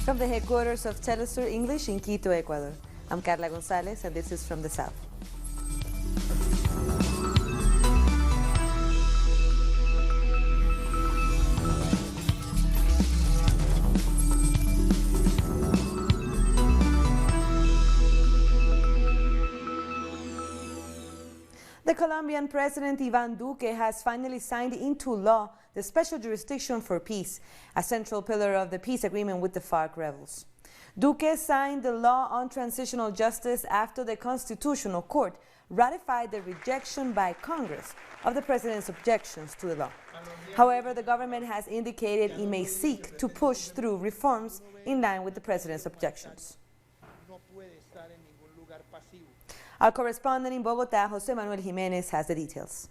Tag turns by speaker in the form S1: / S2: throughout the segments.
S1: From the headquarters of Telesur English in Quito, Ecuador, I'm Carla Gonzalez, and this is From the South. The Colombian President Iván Duque has finally signed into law the Special Jurisdiction for Peace, a central pillar of the peace agreement with the FARC rebels. Duque signed the law on transitional justice after the Constitutional Court ratified the rejection by Congress of the president's objections to the law. However, the government has indicated it may seek to push through reforms in line with the president's objections. Our correspondent in Bogotá, José Manuel Jiménez, has the details.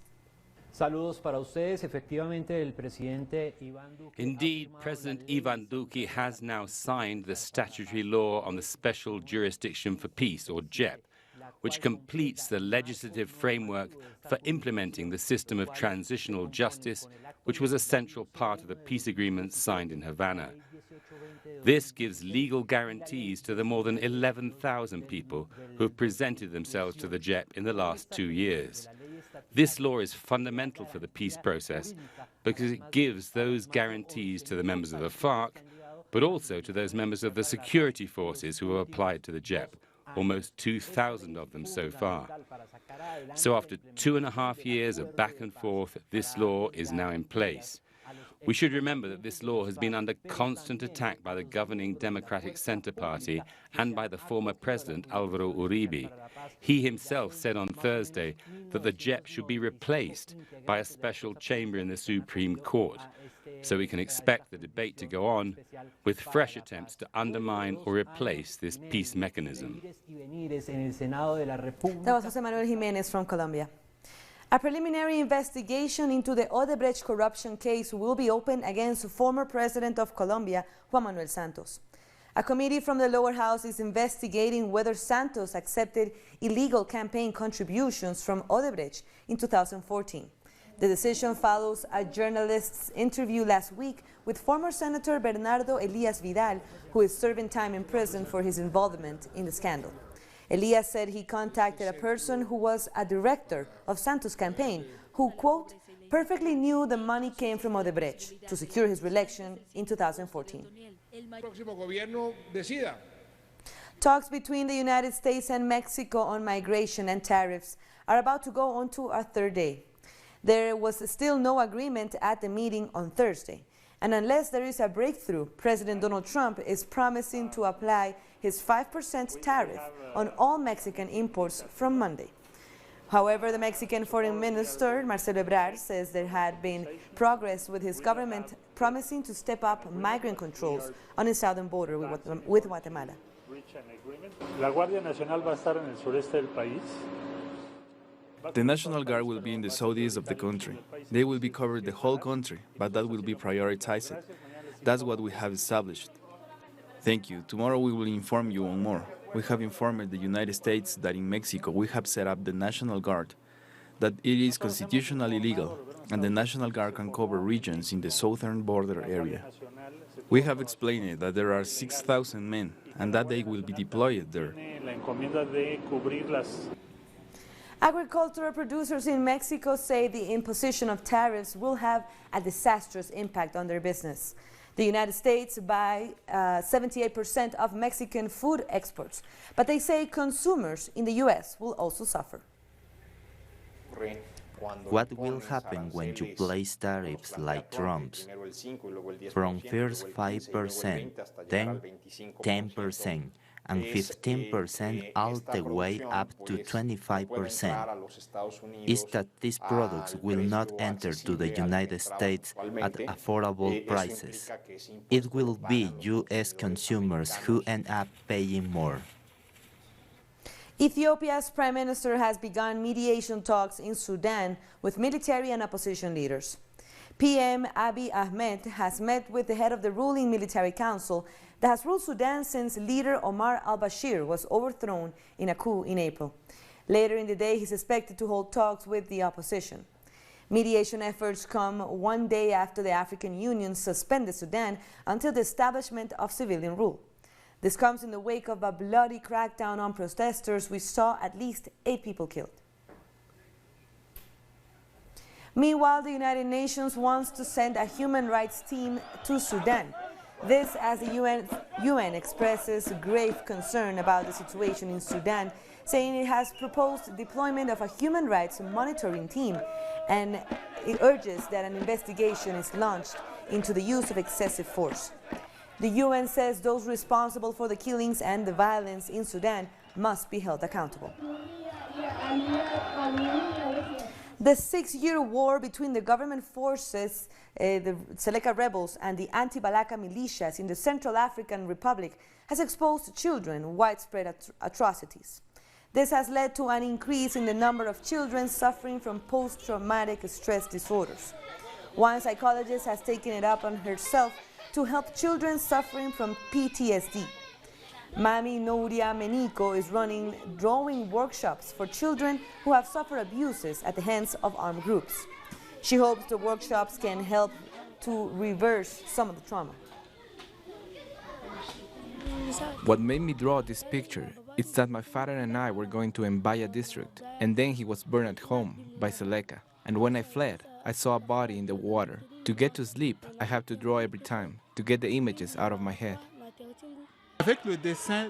S2: Saludos para ustedes. Efectivamente, el presidente Iván Duque.
S3: Indeed, President Iván Duque has now signed the statutory law on the Special Jurisdiction for Peace, or JEP, which completes the legislative framework for implementing the system of transitional justice, which was a central part of the peace agreement signed in Havana. This gives legal guarantees to the more than 11,000 people who have presented themselves to the JEP in the last 2 years. This law is fundamental for the peace process because it gives those guarantees to the members of the FARC, but also to those members of the security forces who have applied to the JEP, almost 2,000 of them so far. So after 2.5 years of back and forth, this law is now in place. We should remember that this law has been under constant attack by the governing Democratic Center Party and by the former president, Álvaro Uribe. He himself said on Thursday that the JEP should be replaced by a special chamber in the Supreme Court. So we can expect the debate to go on with fresh attempts to undermine or replace this peace mechanism.
S1: That was José Manuel Jiménez from Colombia. A preliminary investigation into the Odebrecht corruption case will be opened against former President of Colombia, Juan Manuel Santos. A committee from the lower house is investigating whether Santos accepted illegal campaign contributions from Odebrecht in 2014. The decision follows a journalist's interview last week with former Senator Bernardo Elias Vidal, who is serving time in prison for his involvement in the scandal. Elias said he contacted a person who was a director of Santos' campaign who, quote, perfectly knew the money came from Odebrecht to secure his re-election in 2014. Talks between the United States and Mexico on migration and tariffs are about to go on to a third day. There was still no agreement at the meeting on Thursday. And unless there is a breakthrough, President Donald Trump is promising to apply his 5% tariff on all Mexican imports from Monday. However, the Mexican Foreign Minister, Marcelo Ebrard, says there had been progress with his government promising to step up migrant controls on the southern border with Guatemala.
S4: La Guardia Nacional va a estar en el sureste del país.
S5: The National Guard will be in the southeast of the country. They will be covering the whole country, but that will be prioritized. That's what we have established. Thank you. Tomorrow we will inform you on more. We have informed the United States that in Mexico we have set up the National Guard, that it is constitutionally legal, and the National Guard can cover regions in the southern border area. We have explained that there are 6,000 men, and that they will be deployed there.
S1: Agricultural producers in Mexico say the imposition of tariffs will have a disastrous impact on their business. The United States buys 78% of Mexican food exports, but they say consumers in the U.S. will also suffer.
S6: What will happen when you place tariffs like Trump's? From first 5%, then 10%, and 15% all the way up to 25%. Is that these products will not enter to the United States at affordable prices. It will be U.S. consumers who end up paying more.
S1: Ethiopia's prime minister has begun mediation talks in Sudan with military and opposition leaders. PM Abiy Ahmed has met with the head of the ruling military council that has ruled Sudan since leader Omar al-Bashir was overthrown in a coup in April. Later in the day, he's expected to hold talks with the opposition. Mediation efforts come one day after the African Union suspended Sudan until the establishment of civilian rule. This comes in the wake of a bloody crackdown on protesters, which saw at least 8 people killed. Meanwhile, the United Nations wants to send a human rights team to Sudan. This as the UN expresses grave concern about the situation in Sudan, saying it has proposed deployment of a human rights monitoring team, and it urges that an investigation is launched into the use of excessive force. The UN says those responsible for the killings and the violence in Sudan must be held accountable. The 6-year war between the government forces, the Seleka rebels, and the anti-Balaka militias in the Central African Republic has exposed children widespread atrocities. This has led to an increase in the number of children suffering from post-traumatic stress disorders. One psychologist has taken it upon herself to help children suffering from PTSD. Mami Nouria Meniko is running drawing workshops for children who have suffered abuses at the hands of armed groups. She hopes the workshops can help to reverse some of the trauma.
S5: What made me draw this picture is that my father and I were going to Mbaya district, and then he was burned at home by Seleka. And when I fled, I saw a body in the water. To get to sleep, I have to draw every time, to get the images out of my head.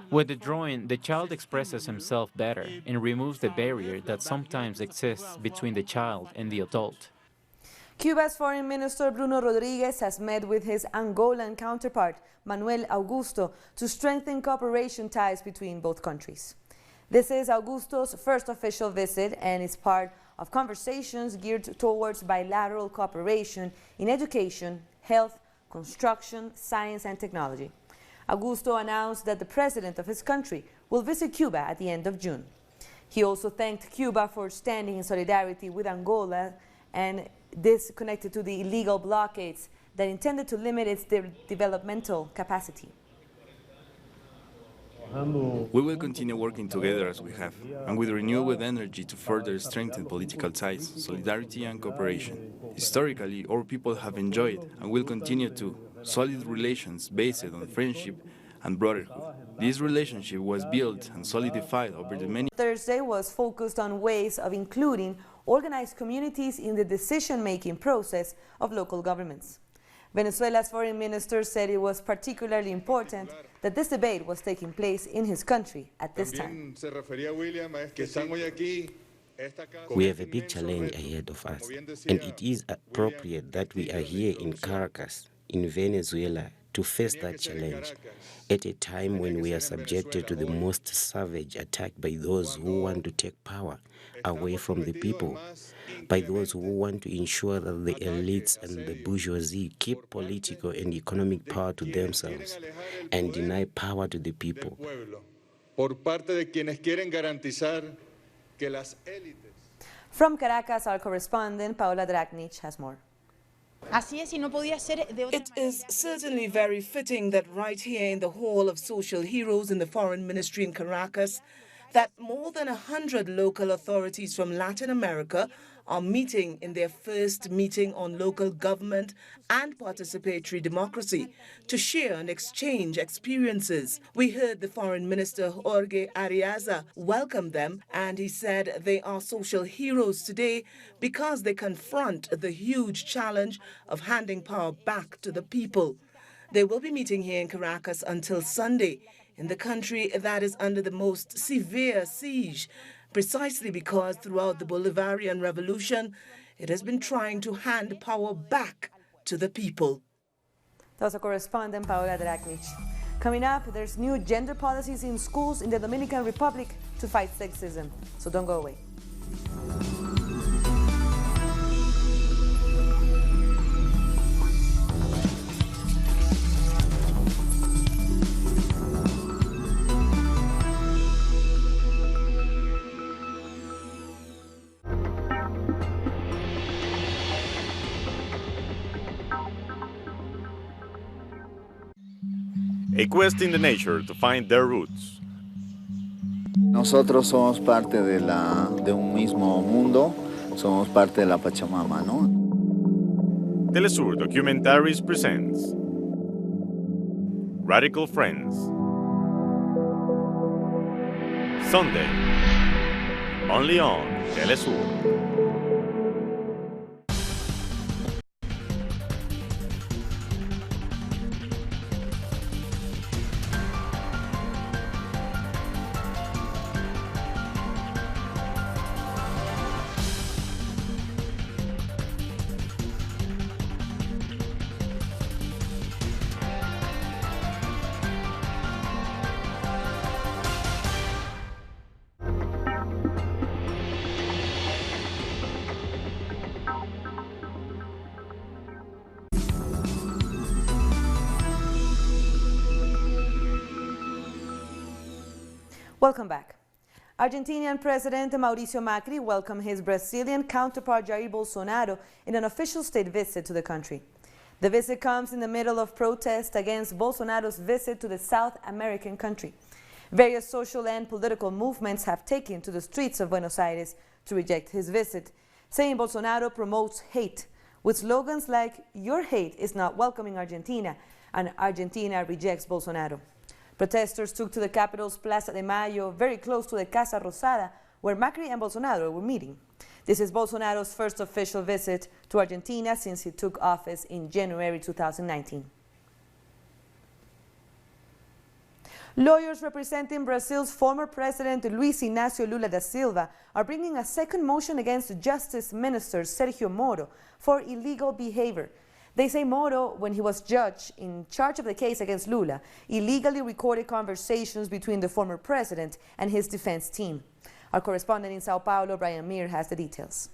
S7: With the drawing, the child expresses himself better and removes the barrier that sometimes exists between the child and the adult.
S1: Cuba's Foreign Minister Bruno Rodriguez has met with his Angolan counterpart, Manuel Augusto, to strengthen cooperation ties between both countries. This is Augusto's first official visit and is part of conversations geared towards bilateral cooperation in education, health, construction, science, and technology. Augusto announced that the president of his country will visit Cuba at the end of June. He also thanked Cuba for standing in solidarity with Angola, and this connected to the illegal blockades that intended to limit its developmental capacity.
S5: We will continue working together as we have, and with renewed energy to further strengthen political ties, solidarity and cooperation. Historically, our people have enjoyed, and will continue to, solid relations based on friendship and brotherhood. This relationship was built and solidified over the many...
S1: Thursday was focused on ways of including organized communities in the decision-making process of local governments. Venezuela's foreign minister said it was particularly important that this debate was taking place in his country at this time.
S8: We have a big challenge ahead of us, and it is appropriate that we are here in Caracas, in Venezuela, to face that challenge at a time when we are subjected to the most savage attack by those who want to take power away from the people, by those who want to ensure that the elites and the bourgeoisie keep political and economic power to themselves and deny power to the people.
S1: From Caracas, our correspondent Paola Dragnic has more.
S9: It is certainly very fitting that right here in the Hall of Social Heroes in the Foreign Ministry in Caracas, that more than 100 local authorities from Latin America are meeting in their first meeting on local government and participatory democracy to share and exchange experiences. We heard the Foreign Minister Jorge Ariaza welcome them, and he said they are social heroes today because they confront the huge challenge of handing power back to the people. They will be meeting here in Caracas until Sunday, in the country that is under the most severe siege, precisely because throughout the Bolivarian Revolution, it has been trying to hand power back to the people.
S1: That was our correspondent Paola Dragnic. Coming up, there's new gender policies in schools in the Dominican Republic to fight sexism, so don't go away.
S10: A quest in the nature to find their roots.
S11: Nosotros somos parte de un mismo mundo. somos parte de la Pachamama, ¿no?
S10: Telesur Documentaries presents Radical Friends. Sunday, only on Telesur.
S1: Welcome back. Argentinian President Mauricio Macri welcomed his Brazilian counterpart Jair Bolsonaro in an official state visit to the country. The visit comes in the middle of protests against Bolsonaro's visit to the South American country. Various social and political movements have taken to the streets of Buenos Aires to reject his visit, saying Bolsonaro promotes hate, with slogans like "Your hate is not welcome in Argentina" and "Argentina rejects Bolsonaro." Protesters took to the capital's Plaza de Mayo, very close to the Casa Rosada, where Macri and Bolsonaro were meeting. This is Bolsonaro's first official visit to Argentina since he took office in January 2019. Lawyers representing Brazil's former president Luiz Inácio Lula da Silva are bringing a second motion against Justice Minister Sergio Moro for illegal behavior. They say Moro, when he was judge in charge of the case against Lula, illegally recorded conversations between the former president and his defense team. Our correspondent in Sao Paulo, Brian Mir, has the details.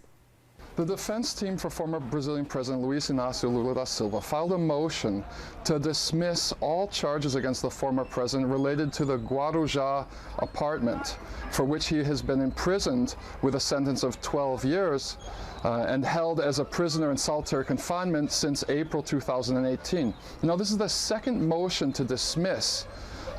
S12: The defense team for former Brazilian President Luiz Inácio Lula da Silva filed a motion to dismiss all charges against the former president related to the Guarujá apartment, for which he has been imprisoned with a sentence of 12 years and held as a prisoner in solitary confinement since April 2018. Now, this is the second motion to dismiss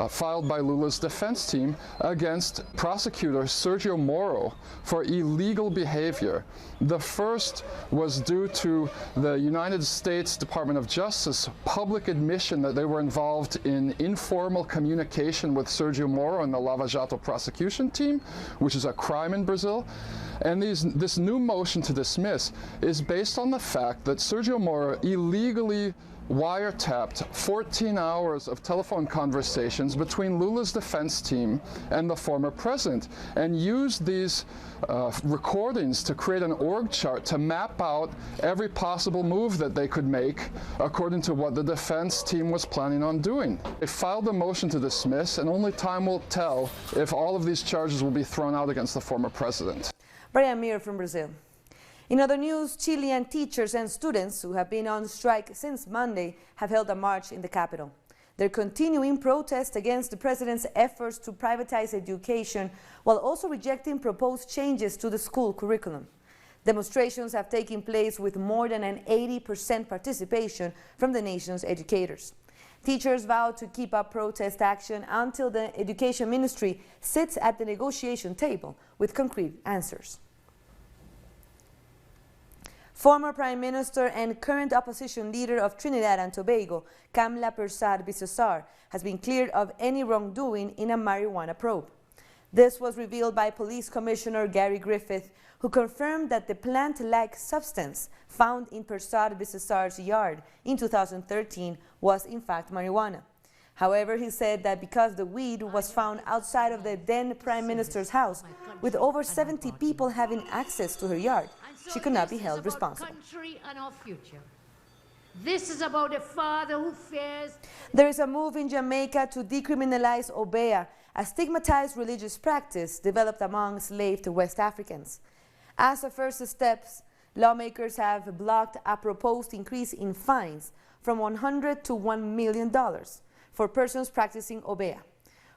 S12: filed by Lula's defense team against prosecutor Sergio Moro for illegal behavior. The first was due to the United States Department of Justice public admission that they were involved in informal communication with Sergio Moro and the Lava Jato prosecution team, which is a crime in Brazil. And this new motion to dismiss is based on the fact that Sergio Moro illegally wiretapped 14 hours of telephone conversations between Lula's defense team and the former president, and used these recordings to create an org chart to map out every possible move that they could make according to what the defense team was planning on doing. They filed a motion to dismiss, and only time will tell if all of these charges will be thrown out against the former president.
S1: Brian Mir from Brazil. In other news, Chilean teachers and students who have been on strike since Monday have held a march in the capital. They're continuing protest against the president's efforts to privatize education while also rejecting proposed changes to the school curriculum. Demonstrations have taken place with more than an 80% participation from the nation's educators. Teachers vow to keep up protest action until the Education Ministry sits at the negotiation table with concrete answers. Former Prime Minister and current opposition leader of Trinidad and Tobago, Kamla Persad-Bissessar, has been cleared of any wrongdoing in a marijuana probe. This was revealed by Police Commissioner Gary Griffith, who confirmed that the plant-like substance found in Persad-Bissessar's yard in 2013 was in fact marijuana. However, he said that because the weed was found outside of the then Prime Minister's house, with over 70 people having access to her yard, she could not be held responsible.
S13: And our future. This is about a father who fears.
S1: There is a move in Jamaica to decriminalize obeah, a stigmatized religious practice developed among enslaved West Africans. As a first step, lawmakers have blocked a proposed increase in fines from $100 to $1 million for persons practicing obeah.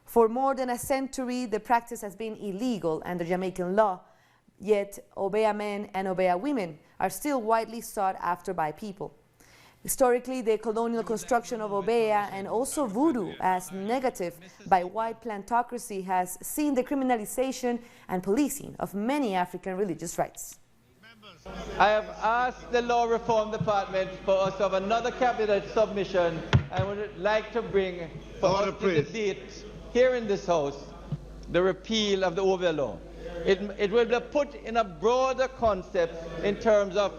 S1: For more than a century, the practice has been illegal under Jamaican law, yet obeah men and obeah women are still widely sought after by people. Historically, the colonial construction of obeah and also voodoo as negative by white plantocracy has seen the criminalization and policing of many African religious rites.
S14: I have asked the Law Reform Department for us to have another cabinet submission. I would like to bring for us to debate here in this House the repeal of the OVA law. It will be put in a broader concept in terms of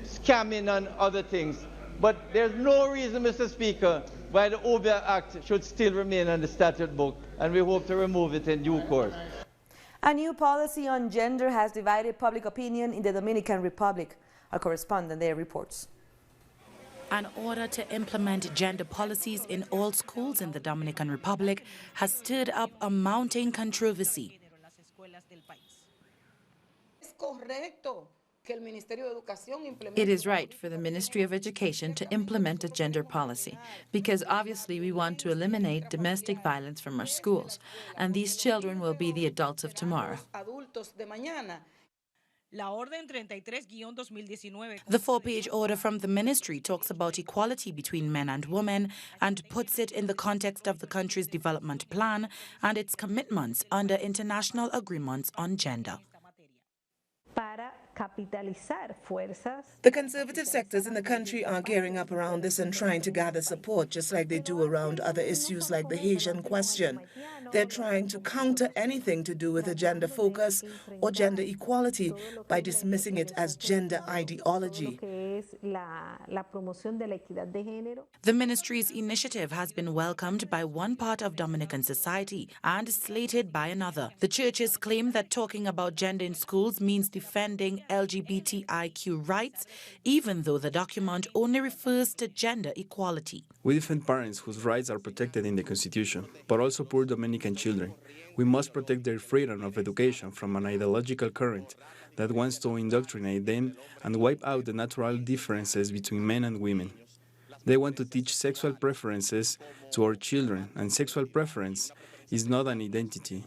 S14: scamming and other things. But there's no reason, Mr. Speaker, why the OVA Act should still remain on the statute book, and we hope to remove it in due course.
S1: A new policy on gender has divided public opinion in the Dominican Republic. Our correspondent there reports.
S15: An order to implement gender policies in all schools in the Dominican Republic has stirred up a mounting controversy.
S16: It is right for the Ministry of Education to implement a gender policy because obviously we want to eliminate domestic violence from our schools, and these children will be the adults of tomorrow.
S15: The 4-page order from the ministry talks about equality between men and women and puts it in the context of the country's development plan and its commitments under international agreements on gender.
S9: The conservative sectors in the country are gearing up around this and trying to gather support, just like they do around other issues like the Haitian question. They're trying to counter anything to do with a gender focus or gender equality by dismissing it as gender ideology.
S15: The ministry's initiative has been welcomed by one part of Dominican society and slated by another. The churches claim that talking about gender in schools means defending LGBTIQ rights, even though the document only refers to gender equality.
S5: We defend parents whose rights are protected in the Constitution, but also poor Dominican children. We must protect their freedom of education from an ideological current that wants to indoctrinate them and wipe out the natural differences between men and women. They want to teach sexual preferences to our children, and sexual preference is not an identity.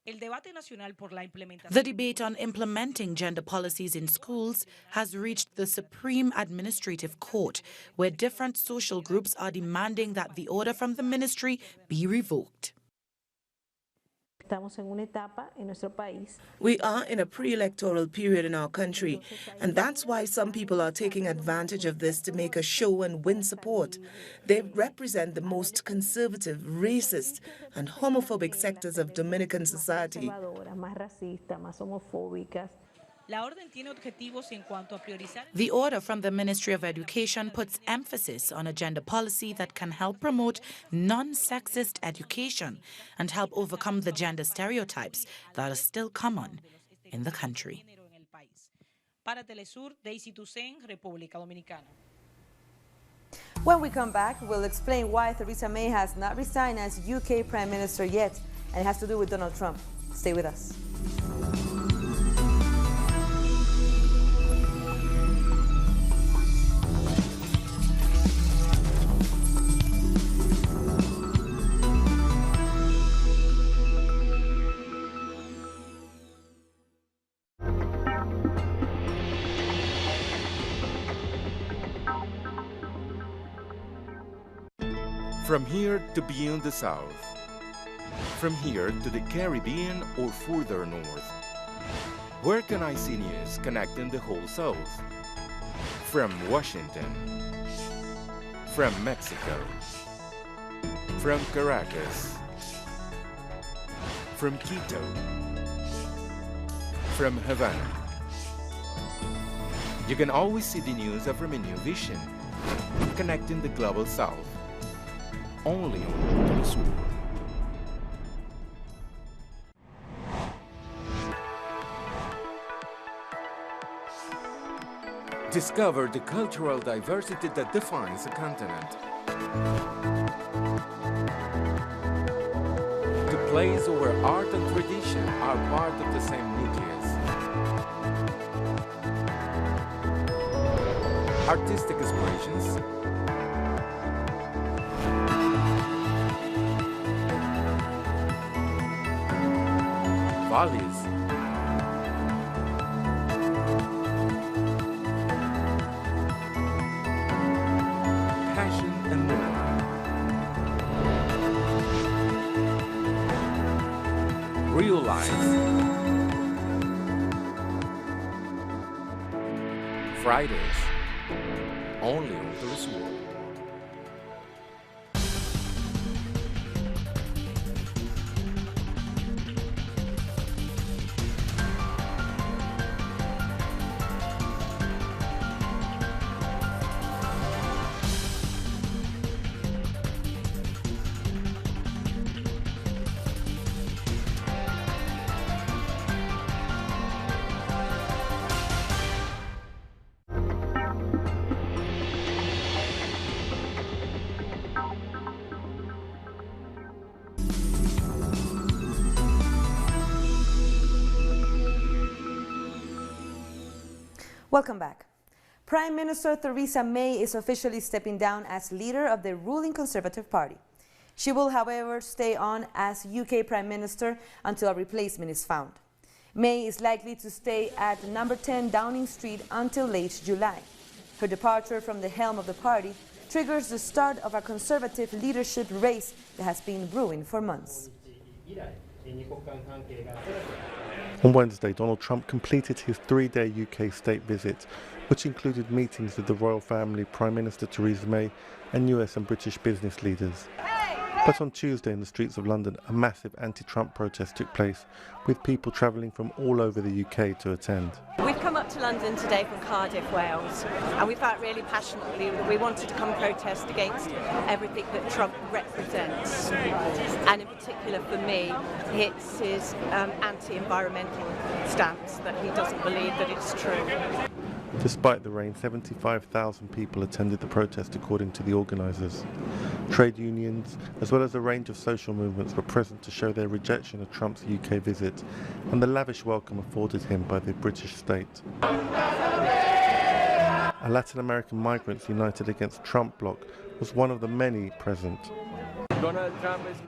S15: The debate on implementing gender policies in schools has reached the Supreme Administrative Court, where different social groups are demanding that the order from the ministry be revoked.
S9: We are in a pre-electoral period in our country, and that's why some people are taking advantage of this to make a show and win support. They represent the most conservative, racist, and homophobic sectors of Dominican society.
S15: The order from the Ministry of Education puts emphasis on a gender policy that can help promote non-sexist education and help overcome the gender stereotypes that are still common in the country.
S1: When we come back, we'll explain why Theresa May has not resigned as UK Prime Minister yet, and it has to do with Donald Trump. Stay with us.
S17: From here to beyond the South. From here to the Caribbean or further north. Where can I see news connecting the whole South? From Washington. From Mexico. From Caracas. From Quito. From Havana. You can always see the news from a new vision, connecting the global South. Only on Telesur. Discover the cultural diversity that defines a continent. The place where art and tradition are part of the same nucleus. Artistic expressions, values, passion, and more. Real life. Fridays, only on Telesur.
S1: Welcome back. Prime Minister Theresa May is officially stepping down as leader of the ruling Conservative Party. She will, however, stay on as UK Prime Minister until a replacement is found. May is likely to stay at number 10 Downing Street until late July. Her departure from the helm of the party triggers the start of a Conservative leadership race that has been brewing for months.
S18: On Wednesday, Donald Trump completed his three-day UK state visit, which included meetings with the royal family, Prime Minister Theresa May, and US and British business leaders. But on Tuesday in the streets of London, a massive anti-Trump protest took place, with people travelling from all over the UK to attend.
S19: We've come up to London today from Cardiff, Wales, and we felt really passionately that we wanted to come protest against everything that Trump represents. And in particular for me, it's his anti-environmental stance, that he doesn't believe that it's true.
S18: Despite the rain, 75,000 people attended the protest according to the organisers. Trade unions, as well as a range of social movements, were present to show their rejection of Trump's UK visit and the lavish welcome afforded him by the British state. A Latin American Migrants United Against Trump bloc was one of the many present.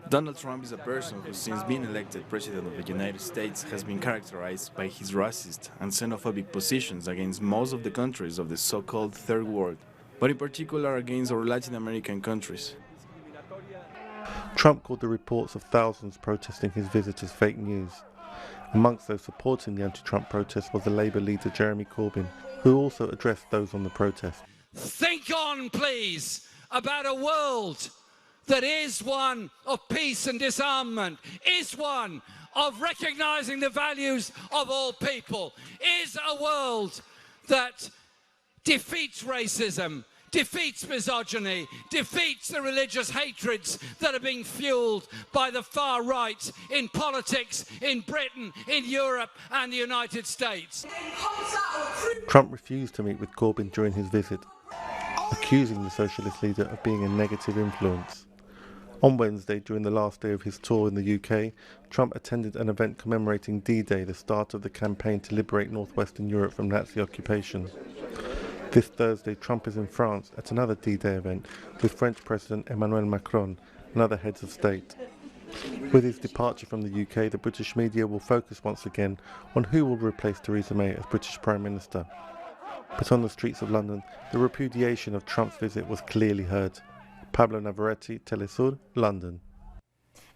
S5: Donald Trump is a person who, since being elected President of the United States, has been characterized by his racist and xenophobic positions against most of the countries of the so-called Third World, but in particular against our Latin American countries.
S18: Trump called the reports of thousands protesting his visit as fake news. Amongst those supporting the anti-Trump protest was the Labour leader Jeremy Corbyn, who also addressed those on the protest.
S20: Think on, please, about a world that is one of peace and disarmament, is one of recognising the values of all people, is a world that defeats racism, defeats misogyny, defeats the religious hatreds that are being fuelled by the far right in politics, in Britain, in Europe and the United States.
S18: Trump refused to meet with Corbyn during his visit, accusing the socialist leader of being a negative influence. On Wednesday, during the last day of his tour in the UK, Trump attended an event commemorating D-Day, the start of the campaign to liberate northwestern Europe from Nazi occupation. This Thursday, Trump is in France at another D-Day event with French President Emmanuel Macron and other heads of state. With his departure from the UK, the British media will focus once again on who will replace Theresa May as British Prime Minister. But on the streets of London, the repudiation of Trump's visit was clearly heard. Pablo Navarrete, Telesur, London.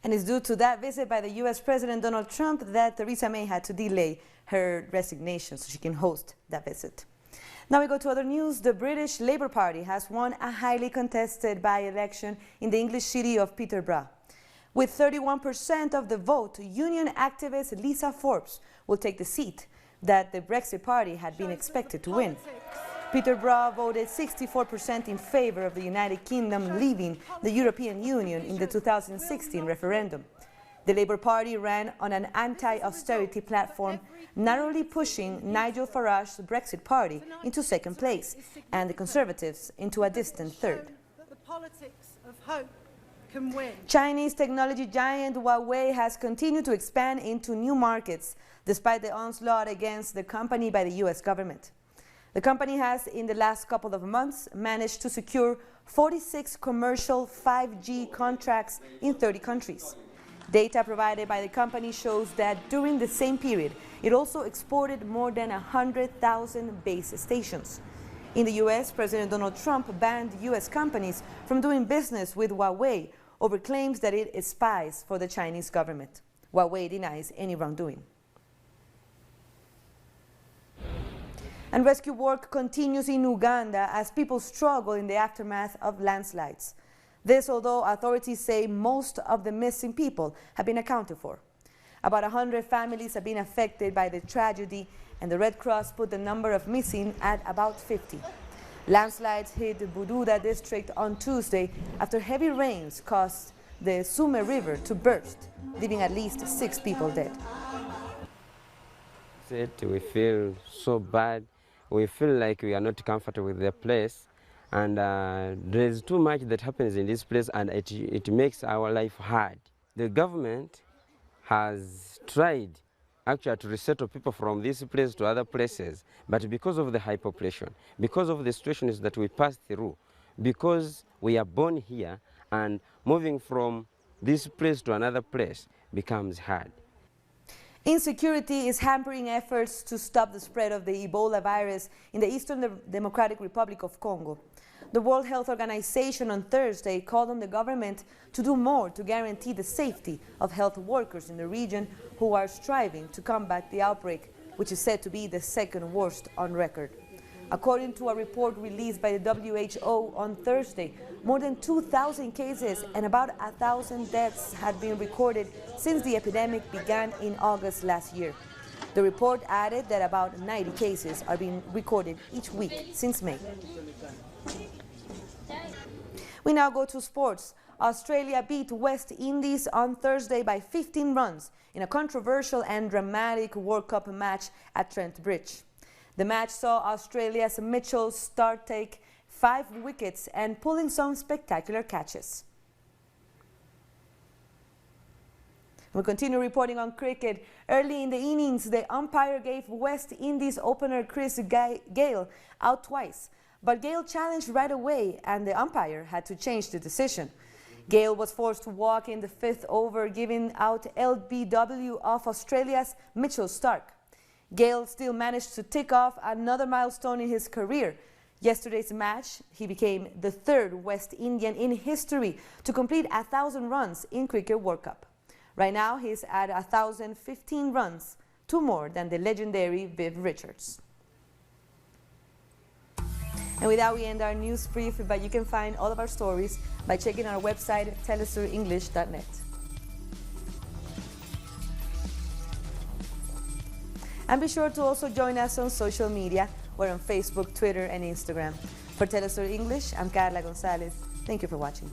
S1: And it's due to that visit by the US President Donald Trump that Theresa May had to delay her resignation so she can host that visit. Now we go to other news. The British Labour Party has won a highly contested by-election in the English city of Peterborough. With 31% of the vote, union activist Lisa Forbes will take the seat that the Brexit Party had been expected to win. Peterborough voted 64% in favor of the United Kingdom leaving the European Union in the 2016 referendum. The Labour Party ran on an anti-austerity platform, narrowly pushing Nigel Farage's Brexit Party into second place and the Conservatives into a distant third. Chinese technology giant Huawei has continued to expand into new markets despite the onslaught against the company by the US government. The company has, in the last couple of months, managed to secure 46 commercial 5G contracts in 30 countries. Data provided by the company shows that during the same period, it also exported more than 100,000 base stations. In the US, President Donald Trump banned US companies from doing business with Huawei over claims that it spies for the Chinese government. Huawei denies any wrongdoing. And rescue work continues in Uganda as people struggle in the aftermath of landslides. This although authorities say most of the missing people have been accounted for. About 100 families have been affected by the tragedy, and the Red Cross put the number of missing at about 50. Landslides hit the Bududa district on Tuesday after heavy rains caused the Sume River to burst, leaving at least 6 people dead.
S21: We feel so bad. We feel like we are not comfortable with the place, and there is too much that happens in this place, and it makes our life hard. The government has tried actually to resettle people from this place to other places, but because of the high population, because of the situations that we pass through, because we are born here, and moving from this place to another place becomes hard.
S1: Insecurity is hampering efforts to stop the spread of the Ebola virus in the Eastern Democratic Republic of Congo. The World Health Organization on Thursday called on the government to do more to guarantee the safety of health workers in the region who are striving to combat the outbreak, which is said to be the second worst on record. According to a report released by the WHO on Thursday, more than 2,000 cases and about 1,000 deaths had been recorded since the epidemic began in August last year. The report added that about 90 cases are being recorded each week since May. We now go to sports. Australia beat West Indies on Thursday by 15 runs in a controversial and dramatic World Cup match at Trent Bridge. The match saw Australia's Mitchell Starc take 5 wickets and pulling some spectacular catches. We continue reporting on cricket. Early in the innings, the umpire gave West Indies opener Chris Gayle out twice, but Gayle challenged right away and the umpire had to change the decision. Gayle was forced to walk in the 5th over, giving out LBW of Australia's Mitchell Starc. Gayle still managed to tick off another milestone in his career. Yesterday's match, he became the 3rd West Indian in history to complete 1,000 runs in Cricket World Cup. Right now, he's at 1,015 runs, 2 more than the legendary Viv Richards. And with that, we end our news brief, but you can find all of our stories by checking our website, telesurenglish.net. And be sure to also join us on social media. We're on Facebook, Twitter, and Instagram. For Telesur English, I'm Carla Gonzalez. Thank you for watching.